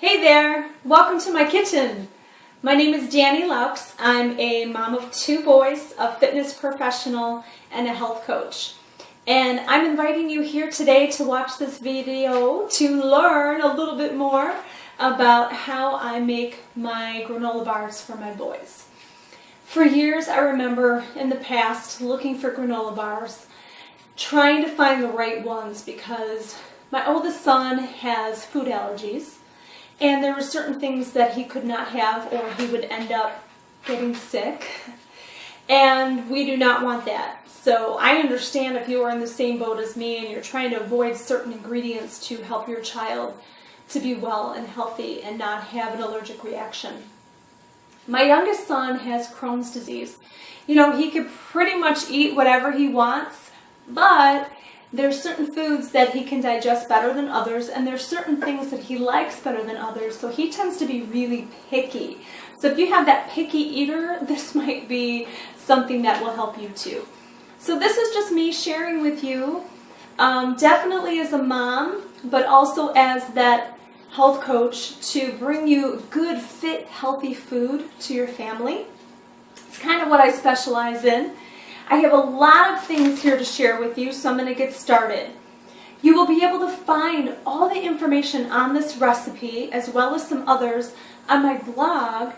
Hey there, welcome to my kitchen. My name is Dani. I'm a mom of 2 boys, a fitness professional, and a health coach. And I'm inviting you here today to watch this video to learn a little bit more about how I make my granola bars for my boys. For years, I remember in the past looking for granola bars, trying to find the right ones because my oldest son has food allergies. And there were certain things that he could not have or he would end up getting sick. And we do not want that. So I understand if you are in the same boat as me and you're trying to avoid certain ingredients to help your child to be well and healthy and not have an allergic reaction. My youngest son has Crohn's disease. You know, he could pretty much eat whatever he wants, but there's certain foods that he can digest better than others, and there's certain things that he likes better than others, so he tends to be really picky. So if you have that picky eater, this might be something that will help you too. So this is just me sharing with you, definitely as a mom, but also as that health coach to bring you good, fit, healthy food to your family. It's kind of what I specialize in. I have a lot of things here to share with you, so I'm going to get started. You will be able to find all the information on this recipe, as well as some others, on my blog,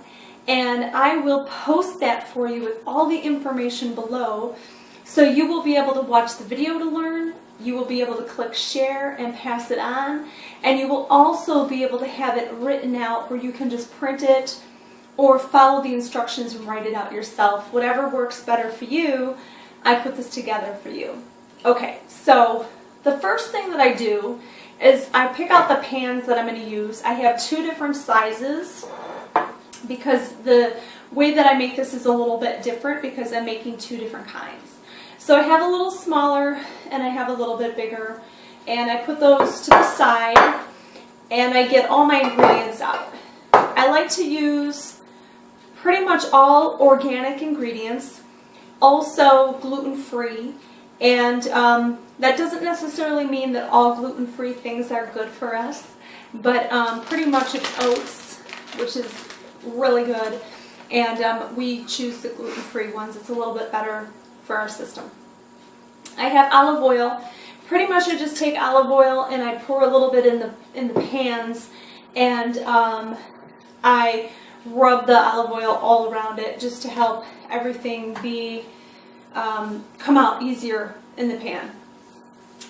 and I will post that for you with all the information below. So you will be able to watch the video to learn, you will be able to click share and pass it on, and you will also be able to have it written out where you can just print it or follow the instructions and write it out yourself. Whatever works better for you, I put this together for you. Okay, so the first thing that I do is I pick out the pans that I'm going to use. I have 2 different sizes because the way that I make this is a little bit different because I'm making 2 different kinds. So I have a little smaller and I have a little bit bigger, and I put those to the side and I get all my ingredients out. I like to use pretty much all organic ingredients, also gluten-free, and that doesn't necessarily mean that all gluten-free things are good for us, but pretty much it's oats, which is really good, and we choose the gluten-free ones. It's a little bit better for our system. I have olive oil. Pretty much I just take olive oil and I pour a little bit in the pans, and I rub the olive oil all around it just to help everything be come out easier in the pan.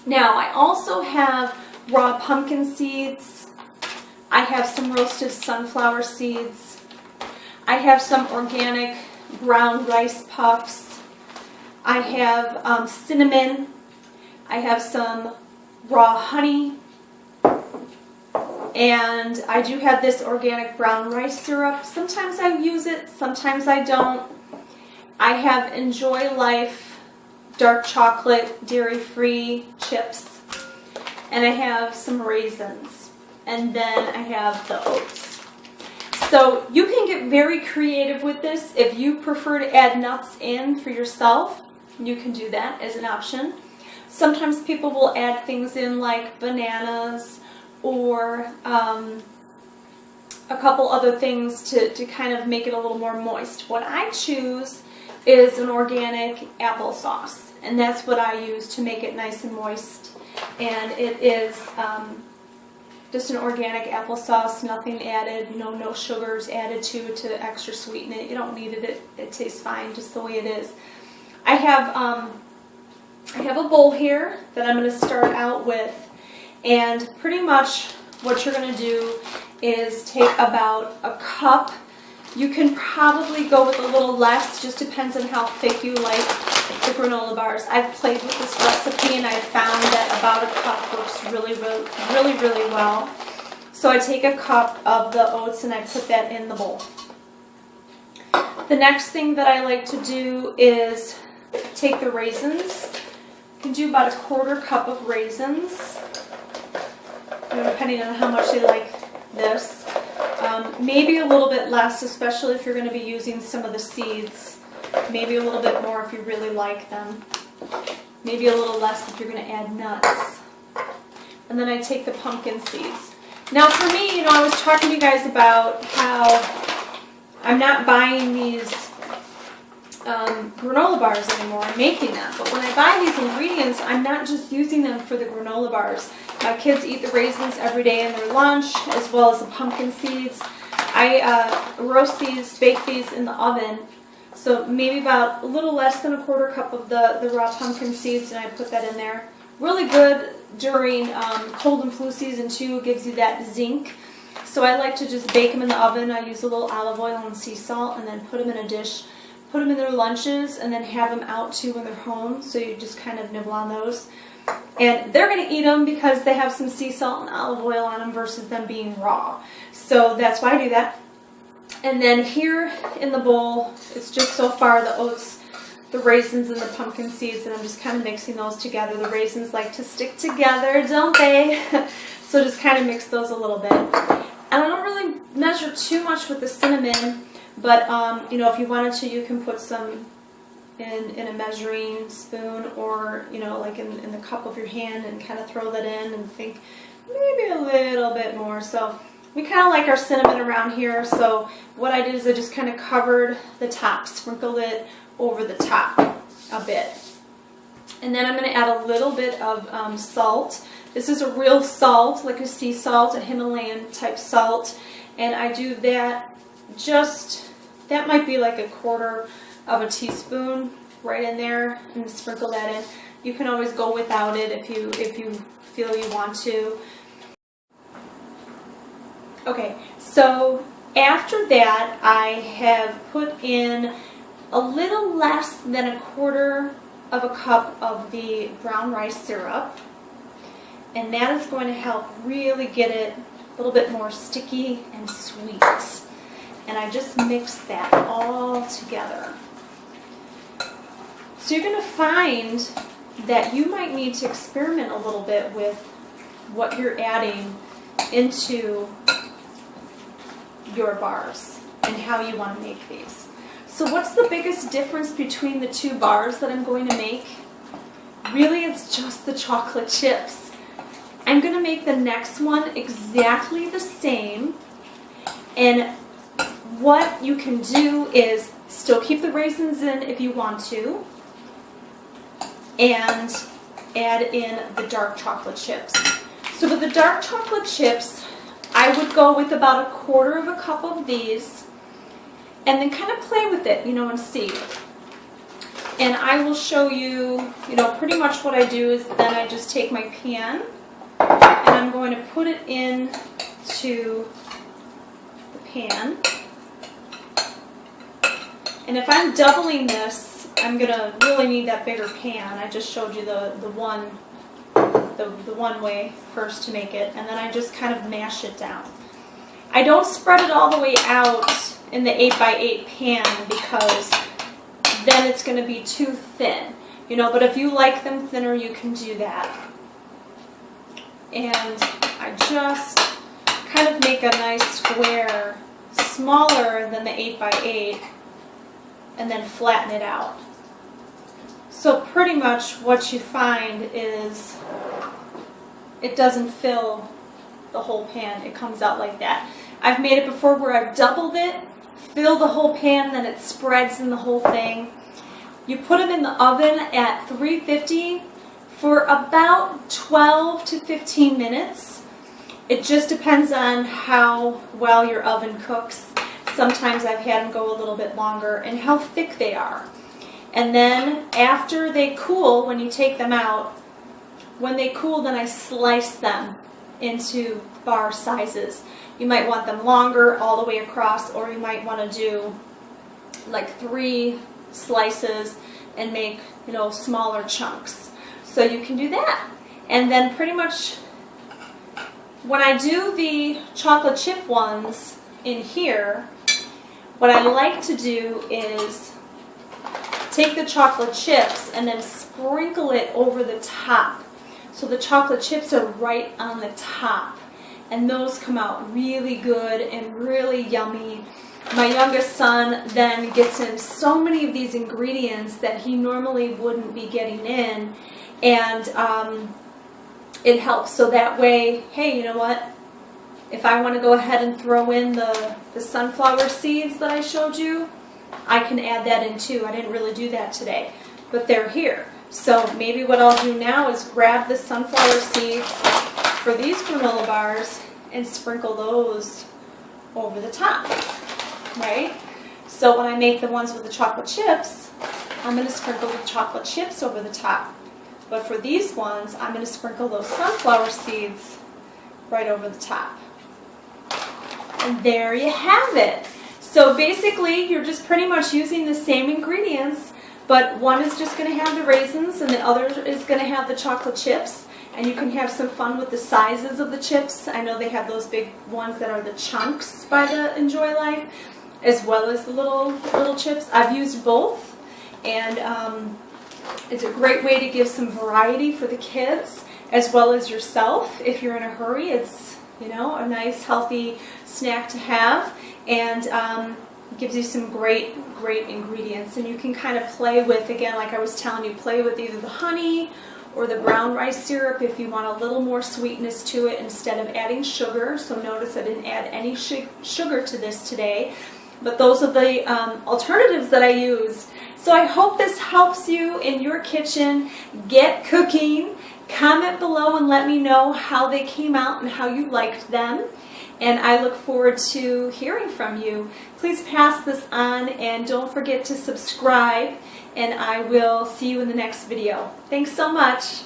Now I also have raw pumpkin seeds. I have some roasted sunflower seeds. I have some organic brown rice puffs. I have cinnamon. I have some raw honey. And I do have this organic brown rice syrup. Sometimes I use it, sometimes I don't. I have Enjoy Life dark chocolate dairy-free chips. And I have some raisins. And then I have the oats. So you can get very creative with this. If you prefer to add nuts in for yourself, you can do that as an option. Sometimes people will add things in like bananas, or a couple other things to kind of make it a little more moist. What I choose is an organic applesauce, and that's what I use to make it nice and moist. And it is just an organic applesauce, nothing added, no sugars added to it to extra sweeten it. You don't need it, it tastes fine just the way it is. I have a bowl here that I'm going to start out with. And pretty much what you're going to do is take about a cup. You can probably go with a little less, just depends on how thick you like the granola bars. I've played with this recipe and I've found that about a cup works really well. So I take a cup of the oats and I put that in the bowl. The next thing that I like to do is take the raisins. You can do about a 1/4 cup of raisins, depending on how much you like this. Maybe a little bit less, especially if you're going to be using some of the seeds. Maybe a little bit more if you really like them. Maybe a little less if you're going to add nuts. And then I take the pumpkin seeds. Now for me, you know, I was talking to you guys about how I'm not buying these granola bars anymore. I'm making them. But when I buy these ingredients, I'm not just using them for the granola bars. My kids eat the raisins every day in their lunch, as well as the pumpkin seeds. I roast these, bake these in the oven. So maybe about a little less than a quarter cup of the raw pumpkin seeds, and I put that in there. Really good during cold and flu season too. It gives you that zinc. So I like to just bake them in the oven. I use a little olive oil and sea salt, and then put them in a dish. Put them in their lunches, and then have them out too when they're home. So you just kind of nibble on those. And they're going to eat them because they have some sea salt and olive oil on them versus them being raw. So that's why I do that. And then here in the bowl, it's just so far the oats, the raisins, and the pumpkin seeds, and I'm just kind of mixing those together. The raisins like to stick together, don't they? So just kind of mix those a little bit. And I don't really measure too much with the cinnamon, but you know, if you wanted to, you can put some in a measuring spoon, or you know, like in the cup of your hand, and kind of throw that in and think maybe a little bit more. So we kind of like our cinnamon around here, so what I did is I just kind of covered the top, sprinkled it over the top a bit. And then I'm going to add a little bit of salt. This is a real salt, like a sea salt, a Himalayan type salt, and I do that just, that might be like a quarter of a teaspoon right in there, and sprinkle that in. You can always go without it if you feel you want to. Okay, so after that I have put in a little less than a quarter of a cup of the brown rice syrup, and that is going to help really get it a little bit more sticky and sweet. And I just mix that all together. So you're going to find that you might need to experiment a little bit with what you're adding into your bars and how you want to make these. So what's the biggest difference between the two bars that I'm going to make? Really, it's just the chocolate chips. I'm going to make the next one exactly the same, and what you can do is still keep the raisins in if you want to, and add in the dark chocolate chips. So with the dark chocolate chips, I would go with about a quarter of a cup of these, and then kind of play with it, you know, and see. And I will show you, you know, pretty much what I do is then I just take my pan, and I'm going to put it into the pan. And if I'm doubling this, I'm going to really need that bigger pan. I just showed you the one way first to make it, and then I just kind of mash it down. I don't spread it all the way out in the 8x8 pan because then it's going to be too thin, you know, but if you like them thinner, you can do that. And I just kind of make a nice square smaller than the 8x8 and then flatten it out. So pretty much what you find is it doesn't fill the whole pan. It comes out like that. I've made it before where I've doubled it, fill the whole pan, then it spreads in the whole thing. You put them in the oven at 350 for about 12 to 15 minutes. It just depends on how well your oven cooks. Sometimes I've had them go a little bit longer, and how thick they are. And then after they cool, when you take them out, when they cool, then I slice them into bar sizes. You might want them longer all the way across, or you might want to do like 3 slices and make, you know, smaller chunks. So you can do that. And then pretty much when I do the chocolate chip ones in here, what I like to do is take the chocolate chips and then sprinkle it over the top. So the chocolate chips are right on the top, and those come out really good and really yummy. My youngest son then gets in so many of these ingredients that he normally wouldn't be getting in, and it helps. So that way, hey, you know what? If I want to go ahead and throw in the sunflower seeds that I showed you, I can add that in too. I didn't really do that today, but they're here. So maybe what I'll do now is grab the sunflower seeds for these granola bars and sprinkle those over the top, right? So when I make the ones with the chocolate chips, I'm going to sprinkle the chocolate chips over the top. But for these ones, I'm going to sprinkle those sunflower seeds right over the top. And there you have it. So basically, you're just pretty much using the same ingredients, but one is just going to have the raisins and the other is going to have the chocolate chips. And you can have some fun with the sizes of the chips. I know they have those big ones that are the chunks by the Enjoy Life, as well as the little chips. I've used both, and it's a great way to give some variety for the kids, as well as yourself. If you're in a hurry, it's, you know, a nice healthy snack to have, and gives you some great ingredients. And you can kind of play with, again, like I was telling you, play with either the honey or the brown rice syrup if you want a little more sweetness to it instead of adding sugar. So notice I didn't add any sugar to this today, but those are the alternatives that I used. So I hope this helps you in your kitchen get cooking. Comment below and let me know how they came out and how you liked them. And I look forward to hearing from you. Please pass this on and don't forget to subscribe. And I will see you in the next video. Thanks so much.